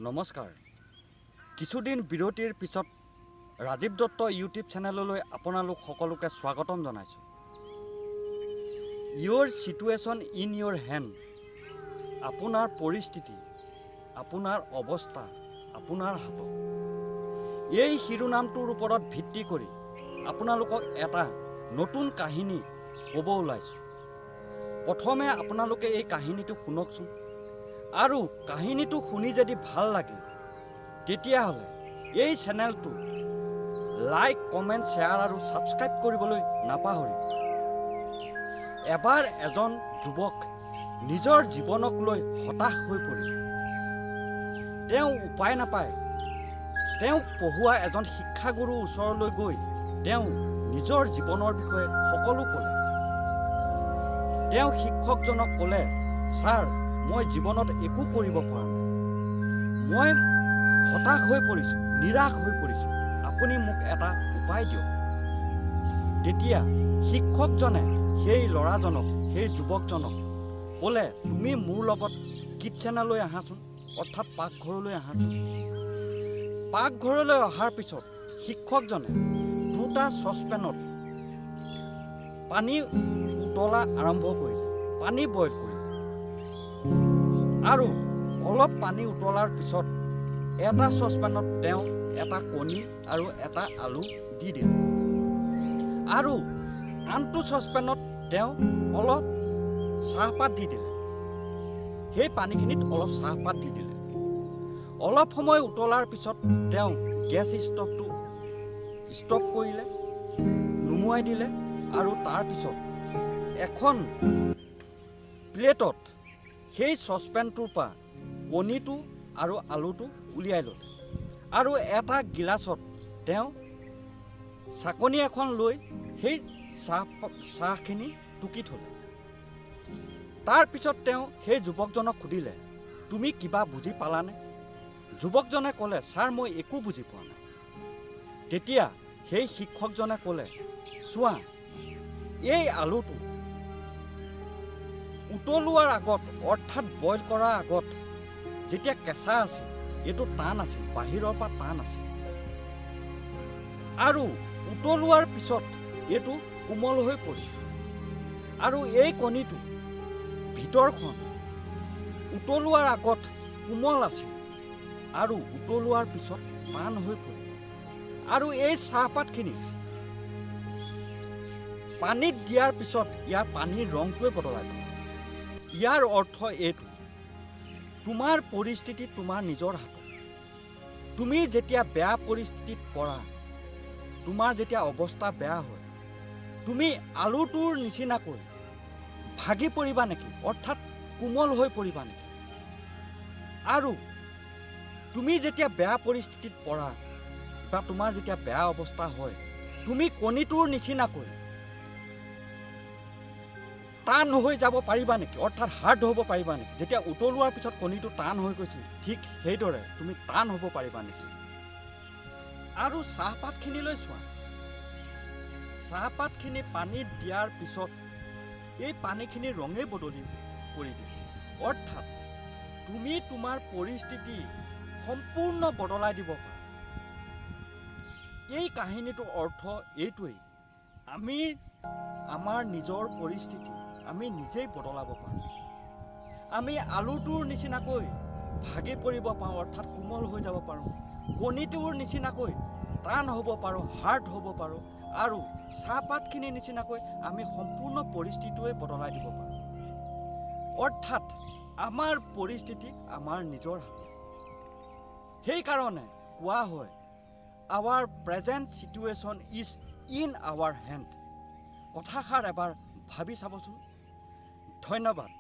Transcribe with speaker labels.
Speaker 1: নমস্কাৰ। কিছুদিন বিৰতিৰ পিছত ৰাজীৱ দত্ত ইউটিউব চেনেললৈ আপোনালোক সকলোকে স্বাগতম জনাইছোঁ। Your situation in your hand. আপোনাৰ পৰিস্থিতি, আপোনাৰ অৱস্থা আপোনাৰ হাতত। এই শিৰোনামটোৰ ওপৰত ভিত্তি কৰি আপোনালোকক এটা নতুন কাহিনী ক'ব ওলাইছোঁ। প্ৰথমে আপোনালোকে এই কাহিনীটো শুনকচোন, আৰু কাহিনীটো শুনি যদি ভাল লাগে তেতিয়াহ'লে এই চেনেলটো লাইক, কমেণ্ট, শ্বেয়াৰ আৰু ছাবস্ক্ৰাইব কৰিবলৈ নাপাহৰিব। এবাৰ এজন যুৱক নিজৰ জীৱনক লৈ হতাশ হৈ পৰিল। তেওঁ উপায় নাপায় তেওঁক পঢ়ুৱা এজন শিক্ষাগুৰুৰ ওচৰলৈ গৈ তেওঁ নিজৰ জীৱনৰ বিষয়ে সকলো ক'লে। তেওঁ শিক্ষকজনক ক'লে, ছাৰ, মই জীৱনত একো কৰিব পৰা নাই। মই হতাশ হৈ পৰিছোঁ, নিৰাশ হৈ পৰিছোঁ। আপুনি মোক এটা উপায় দিয়ক। তেতিয়া শিক্ষকজনে সেই ল'ৰাজনক, সেই যুৱকজনক ক'লে, তুমি মোৰ লগত কিটচেনলৈ আহাচোন, অৰ্থাৎ পাকঘৰলৈ আহাচোন। পাকঘৰলৈ অহাৰ পিছত শিক্ষকজনে দুটা চচপেনত পানী উতলা আৰম্ভ কৰিলে, পানী বইল কৰিলে। আৰু অলপ পানী উতলাৰ পিছত এটা চচপেনত তেওঁ এটা কণী আৰু এটা আলু দি দিলে, আৰু আনটো চচপেনত তেওঁ অলপ চাহপাত দি দিলে। সেই পানীখিনিত অলপ চাহপাত দি দিলে। অলপ সময় উতলাৰ পিছত তেওঁ গেছ ষ্টভটো ষ্টপ কৰিলে, নুমুৱাই দিলে, আৰু তাৰপিছত এখন প্লেটত সেই চচপেনটোৰ পৰা কণীটো আৰু আলুটো উলিয়াই ল'লে, আৰু এটা গিলাচত তেওঁ চাকনি এখন লৈ সেই চাহখিনি টুকি থ'লে। তাৰপিছত তেওঁ সেই যুৱকজনক সুধিলে, তুমি কিবা বুজি পালানে? যুৱকজনে ক'লে, ছাৰ, মই একো বুজি পোৱা নাই। তেতিয়া সেই শিক্ষকজনে ক'লে, চোৱা, এই আলুটো উতলোৱাৰ আগত, অৰ্থাৎ বইল কৰাৰ আগত যেতিয়া কেঁচা আছিল, এইটো টান আছিল, বাহিৰৰ পৰা টান আছিল, আৰু উতলোৱাৰ পিছত এইটো কোমল হৈ পৰিল। আৰু এই কণীটো ভিতৰখন উতলোৱাৰ আগত কোমল আছিল আৰু উতলোৱাৰ পিছত টান হৈ পৰিল। আৰু এই চাহপাতখিনি পানীত দিয়াৰ পিছত ইয়াৰ পানীৰ ৰংটোৱে বদলাই গ'ল। ইয়াৰ অৰ্থ এইটো, তোমাৰ পৰিস্থিতি তোমাৰ নিজৰ হাতত। তুমি যেতিয়া বেয়া পৰিস্থিতিত পৰা, তোমাৰ যেতিয়া অৱস্থা বেয়া হয়, তুমি আলুটোৰ নিচিনাকৈ ভাগি পৰিবা নেকি, অৰ্থাৎ কোমল হৈ পৰিবা নেকি? আৰু তুমি যেতিয়া বেয়া পৰিস্থিতিত পৰা বা তোমাৰ যেতিয়া বেয়া অৱস্থা হয়, তুমি কণীটোৰ নিচিনাকৈ টান হৈ যাব পাৰিবা নেকি, অৰ্থাৎ হাৰ্ড হ'ব পাৰিবা নেকি? যেতিয়া উতলোৱাৰ পিছত কণীটো টান হৈ গৈছিল, ঠিক সেইদৰে তুমি টান হ'ব পাৰিবা নেকি? আৰু চাহপাতখিনিলৈ চোৱা, চাহপাতখিনি পানীত দিয়াৰ পিছত এই পানীখিনিৰ ৰঙেই বদলি কৰি দিয়ে। অৰ্থাৎ তুমি তোমাৰ পৰিস্থিতি সম্পূৰ্ণ বদলাই দিব পাৰা। এই কাহিনীটোৰ অৰ্থ এইটোৱেই, আমি আমাৰ নিজৰ পৰিস্থিতি আমি নিজেই বদলাব পাৰোঁ। আমি আলুটোৰ নিচিনাকৈ ভাগি পৰিব পাৰোঁ, অৰ্থাৎ কোমল হৈ যাব পাৰোঁ। কণীটোৰ নিচিনাকৈ টান হ'ব পাৰোঁ, হাৰ্ড হ'ব পাৰোঁ। আৰু চাহপাতখিনিৰ নিচিনাকৈ আমি সম্পূৰ্ণ পৰিস্থিতিটোৱে বদলাই দিব পাৰোঁ। অৰ্থাৎ আমাৰ পৰিস্থিতি আমাৰ নিজৰ হাতত। সেইকাৰণে কোৱা হয়, our present situation is in our hand. কথাষাৰ এবাৰ ভাবি চাবচোন। ধন্যবাদ।